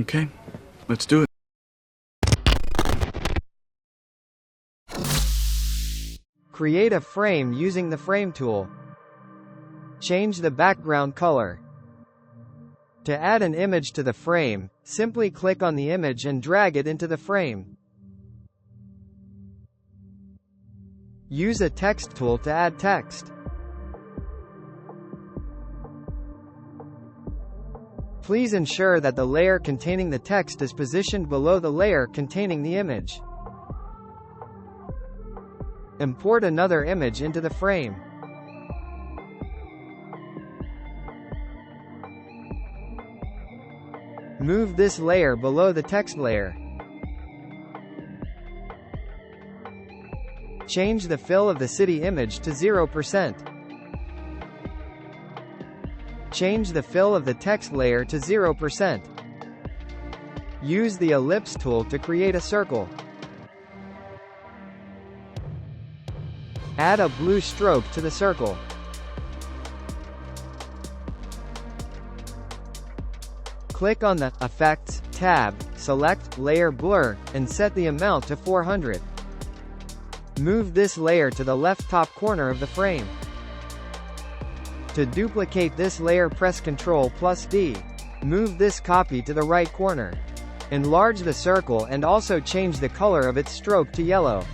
Okay, let's do it. Create a frame using the Frame tool. Change the background color. To add an image to the frame, simply click on the image and drag it into the frame. Use a text tool to add text. Please ensure that the layer containing the text is positioned below the layer containing the image. Import another image into the frame. Move this layer below the text layer. Change the fill of the city image to 0%. Change the fill of the text layer to 0%. Use the ellipse tool to create a circle. Add a blue stroke to the circle. Click on the Effects tab, select Layer Blur, and set the amount to 400. Move this layer to the left top corner of the frame. To duplicate this layer, press Ctrl+D. Move this copy to the right corner. Enlarge the circle and also change the color of its stroke to yellow.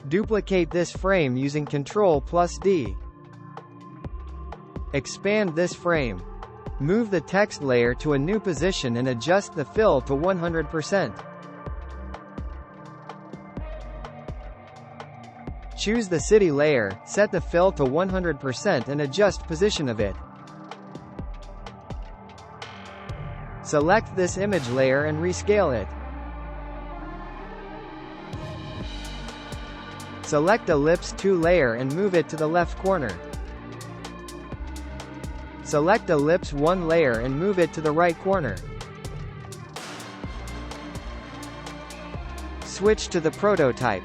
Duplicate this frame using Ctrl+D. Expand this frame. Move the text layer to a new position and adjust the fill to 100%. Choose the city layer, set the fill to 100% and adjust position of it. Select this image layer and rescale it. Select Ellipse 2 layer and move it to the left corner. Select Ellipse 1 layer and move it to the right corner. Switch to the prototype.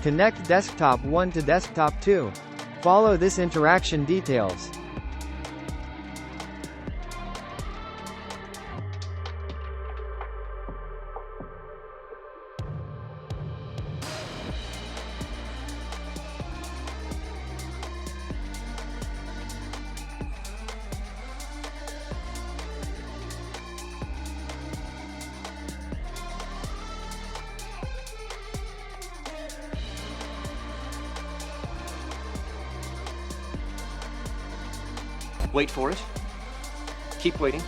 Connect Desktop 1 to Desktop 2. Follow this interaction details. Wait for it. Keep waiting.